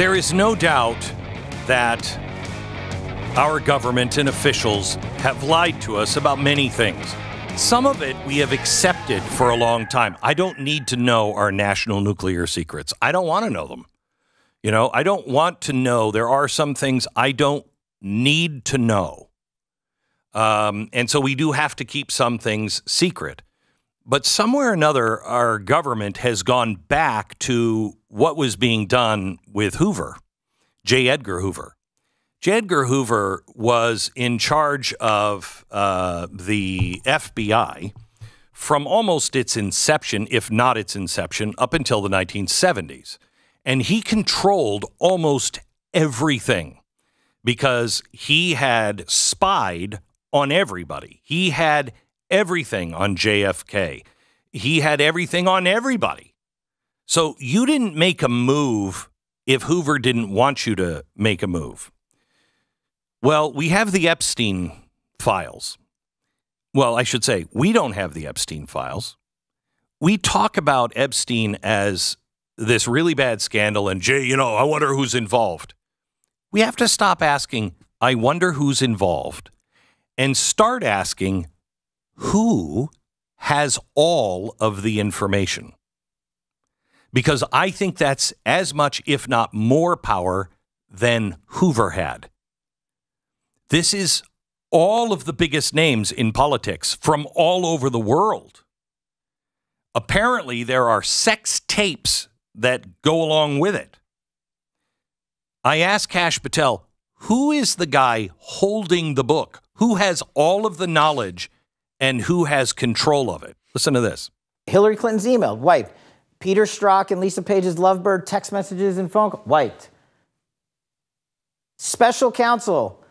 There is no doubt that our government and officials have lied to us about many things. Some of it we have accepted for a long time. I don't need to know our national nuclear secrets. I don't want to know them. You know, I don't want to know. There are some things I don't need to know. And so we do have to keep some things secret. But somewhere or another, our government has gone back to what was being done with Hoover, J. Edgar Hoover. J. Edgar Hoover was in charge of the FBI from almost its inception, if not its inception, up until the 1970s. And he controlled almost everything because he had spied on everybody. He had everything on JFK. He had everything on everybody. So you didn't make a move if Hoover didn't want you to make a move. Well, we have the Epstein files. Well, I should say, we don't have the Epstein files. We talk about Epstein as this really bad scandal and, Jay, you know, I wonder who's involved. We have to stop asking, I wonder who's involved, and start asking, who has all of the information? Because I think that's as much, if not more power than Hoover had. This is all of the biggest names in politics from all over the world. Apparently, there are sex tapes that go along with it. I asked Kash Patel, who is the guy holding the book? Who has all of the knowledge and who has control of it? Listen to this. Hillary Clinton's email, wiped. Peter Strzok and Lisa Page's Lovebird text messages and phone calls, wiped. Special counsel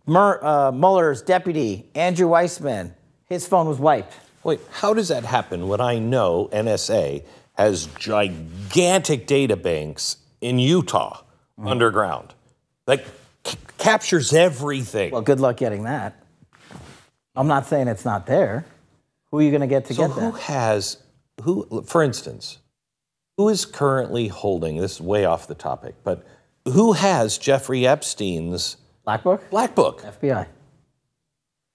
Mueller's deputy, Andrew Weissman, his phone was wiped. Wait, how does that happen when I know NSA has gigantic data banks in Utah underground that captures everything? Well, good luck getting that. I'm not saying it's not there. Who are you going to get that? For instance, who is currently holding, this is way off the topic, but who has Jeffrey Epstein's Black Book? Black Book. FBI.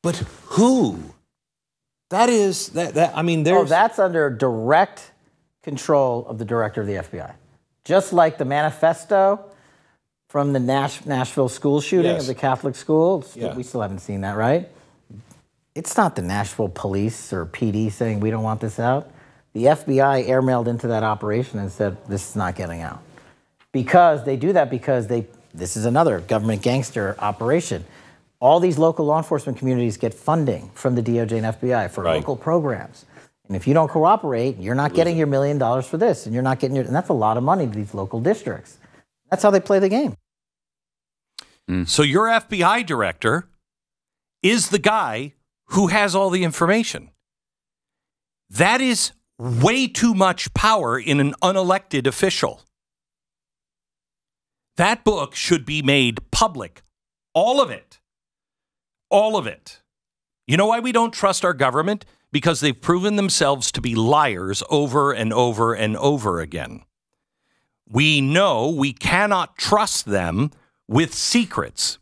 But who? That is, I mean, there's... Oh, that's under direct control of the director of the FBI. Just like the manifesto from the Nashville school shooting of the Catholic school. Yeah. We still haven't seen that, right? It's not the Nashville police or PD saying we don't want this out. The FBI airmailed into that operation and said this is not getting out. Because they do that because this is another government gangster operation. All these local law enforcement communities get funding from the DOJ and FBI for local programs. And if you don't cooperate, you're not getting your $1 million for this, and you're not getting and that's a lot of money to these local districts. That's how they play the game. So your FBI director is the guy who has all the information. That is way too much power in an unelected official. That book should be made public. All of it. All of it. You know why we don't trust our government? Because they've proven themselves to be liars over and over and over again. We know we cannot trust them with secrets.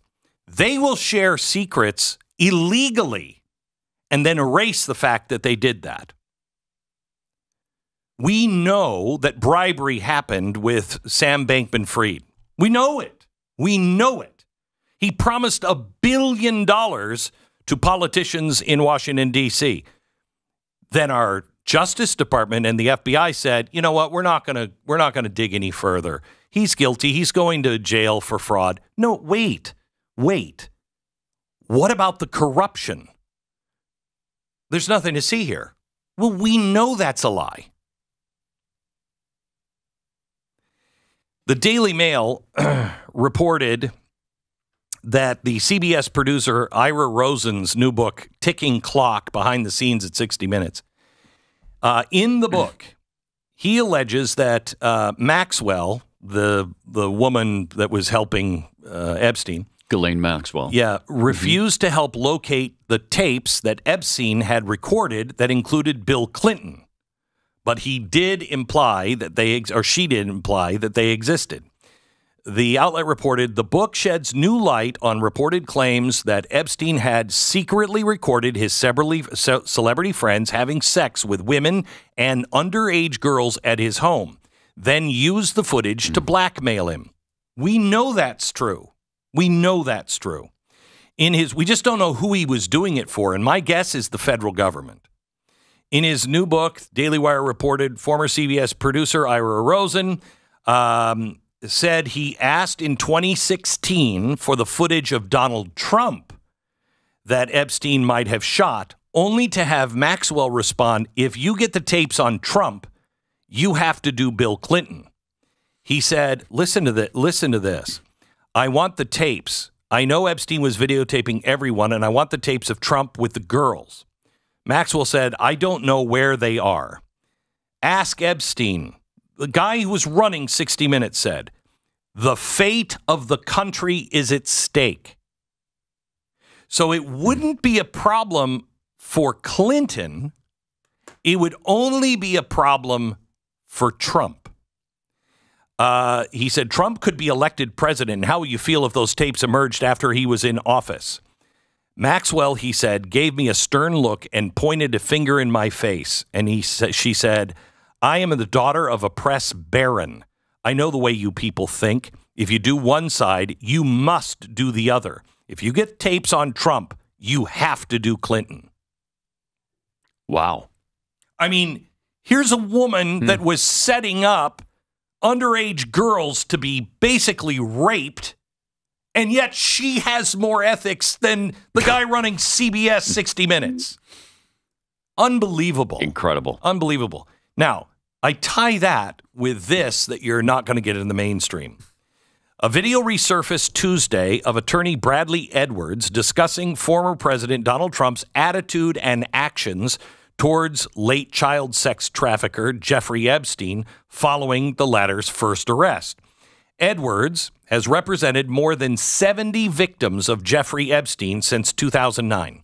They will share secrets illegally and then erase the fact that they did that. We know that bribery happened with Sam Bankman-Fried. We know it. We know it. He promised $1 billion to politicians in Washington, D.C. Then our Justice Department and the FBI said, you know what, we're not going to dig any further. He's guilty. He's going to jail for fraud. No, wait. What about the corruption? There's nothing to see here. Well, we know that's a lie. The Daily Mail reported that the CBS producer Ira Rosen's new book, Ticking Clock, Behind the Scenes at 60 Minutes, in the book, he alleges that Maxwell, the woman that was helping Epstein, Ghislaine Maxwell, refused to help locate the tapes that Epstein had recorded that included Bill Clinton. But he did imply that she did imply that they existed. the outlet reported, the book sheds new light on reported claims that Epstein had secretly recorded his celebrity friends having sex with women and underage girls at his home, then used the footage to blackmail him. We know that's true. We know that's true. We just don't know who he was doing it for, and my guess is the federal government. In his new book, Daily Wire reported, former CBS producer Ira Rosen said he asked in 2016 for the footage of Donald Trump that Epstein might have shot, only to have Maxwell respond, if you get the tapes on Trump, you have to do Bill Clinton. He said, listen to this. I want the tapes. I know Epstein was videotaping everyone, and I want the tapes of Trump with the girls. Maxwell said, I don't know where they are. Ask Epstein. The guy who was running 60 Minutes said, the fate of the country is at stake. So it wouldn't be a problem for Clinton. It would only be a problem for Trump. He said, Trump could be elected president. How will you feel if those tapes emerged after he was in office? Maxwell, he said, gave me a stern look and pointed a finger in my face. And she said, I am the daughter of a press baron. I know the way you people think. If you do one side, you must do the other. If you get tapes on Trump, you have to do Clinton. Wow. I mean, here's a woman that was setting up underage girls to be basically raped, and yet she has more ethics than the guy running CBS 60 Minutes. Unbelievable. Incredible. Unbelievable. Now, I tie that with this that you're not going to get in the mainstream. A video resurfaced Tuesday of attorney Bradley Edwards discussing former President Donald Trump's attitude and actions towards late child sex trafficker Jeffrey Epstein following the latter's first arrest. Edwards has represented more than 70 victims of Jeffrey Epstein since 2009.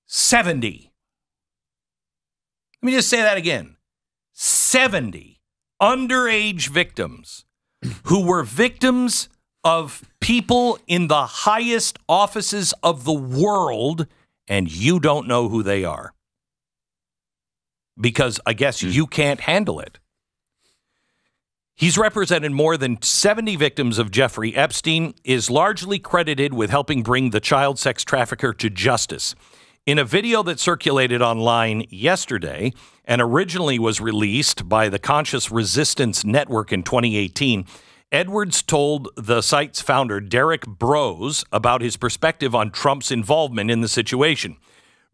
70. Let me just say that again. 70 underage victims who were victims of people in the highest offices of the world, and you don't know who they are. Because I guess you can't handle it. He's represented more than 70 victims of Jeffrey Epstein, is largely credited with helping bring the child sex trafficker to justice. In a video that circulated online yesterday and originally was released by the Conscious Resistance Network in 2018, Edwards told the site's founder, Derek Brose, about his perspective on Trump's involvement in the situation.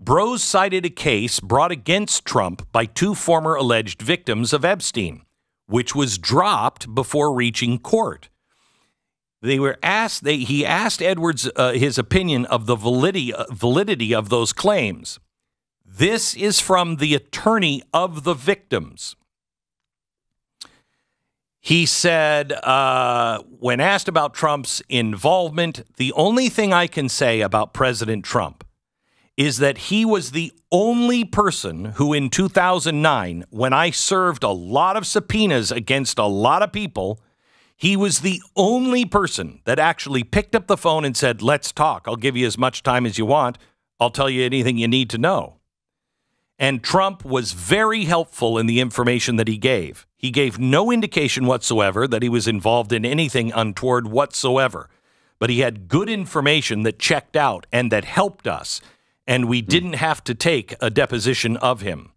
Brose cited a case brought against Trump by two former alleged victims of Epstein, which was dropped before reaching court. He asked Edwards his opinion of the validity of those claims. This is from the attorney of the victims. He said, when asked about Trump's involvement, the only thing I can say about President Trump is that he was the only person who in 2009, when I served a lot of subpoenas against a lot of people, he was the only person that actually picked up the phone and said, let's talk. I'll give you as much time as you want. I'll tell you anything you need to know. And Trump was very helpful in the information that he gave. He gave no indication whatsoever that he was involved in anything untoward whatsoever. But he had good information that checked out and that helped us. And we didn't have to take a deposition of him.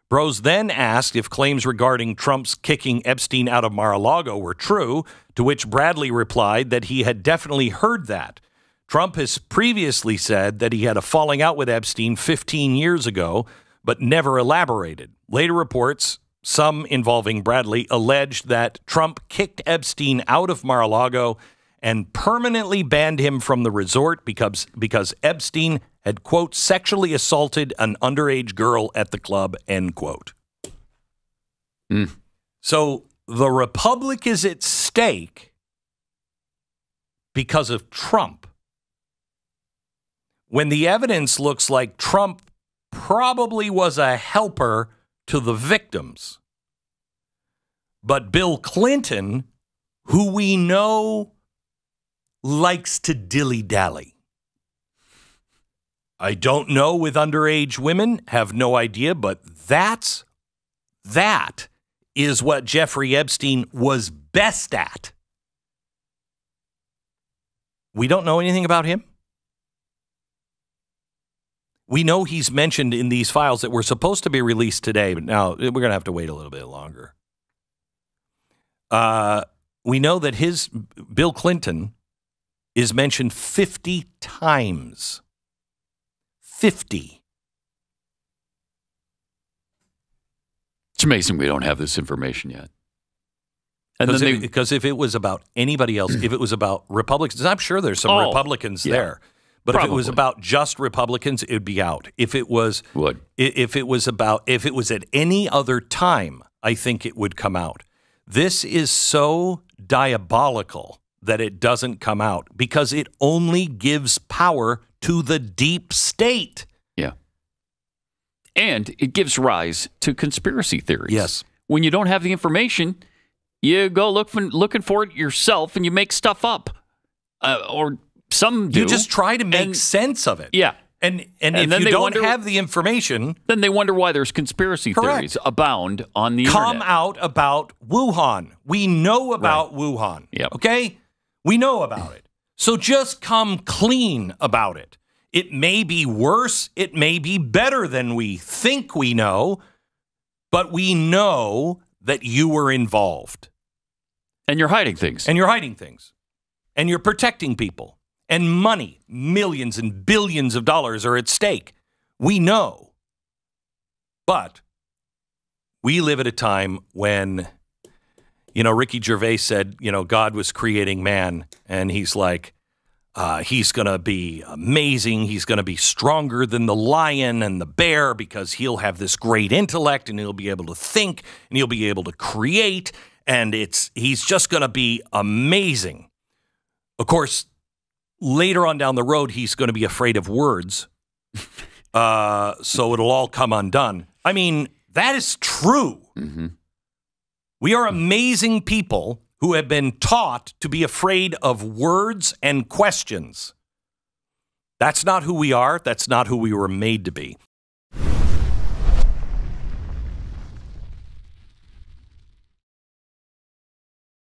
Brose then asked if claims regarding Trump's kicking Epstein out of Mar-a-Lago were true, to which Bradley replied that he had definitely heard that. Trump has previously said that he had a falling out with Epstein 15 years ago, but never elaborated. Later reports, some involving Bradley, alleged that Trump kicked Epstein out of Mar-a-Lago and permanently banned him from the resort because Epstein had, quote, sexually assaulted an underage girl at the club, end quote. So the republic is at stake because of Trump. When the evidence looks like Trump probably was a helper to the victims. But Bill Clinton who we know likes to dilly-dally. I don't know with underage women, have no idea, but that is what Jeffrey Epstein was best at. We don't know anything about him. We know he's mentioned in these files that were supposed to be released today, but now we're going to have to wait a little bit longer. We know that Bill Clinton is mentioned 50 times. 50. It's amazing we don't have this information yet. And because if it was about anybody else, if it was about Republicans, I'm sure there's some Republicans there. But probably. If it was about just Republicans, it would be out. If it was if it was at any other time, I think it would come out. This is so diabolical that it doesn't come out because it only gives power to the deep state. Yeah. And it gives rise to conspiracy theories. Yes. When you don't have the information, you go looking for it yourself and you make stuff up. Or some do. You just try to make sense of it. Yeah. And if you don't have the information, then they wonder why there's conspiracy theories abound on the come internet. out about Wuhan. We know about Wuhan. Yep. Okay? We know about it. So just come clean about it. It may be worse. It may be better than we think we know, but we know that you were involved. And you're hiding things. And you're hiding things. And you're protecting people. And money, millions and billions of dollars are at stake. We know. But we live at a time when, Ricky Gervais said, God was creating man. And he's like, he's going to be amazing. He's going to be stronger than the lion and the bear because he'll have this great intellect and he'll be able to think and he'll be able to create. And he's just going to be amazing. Of course, later on down the road, he's going to be afraid of words. So it'll all come undone. I mean, that is true. Mm-hmm. We are amazing people who have been taught to be afraid of words and questions. That's not who we are. That's not who we were made to be.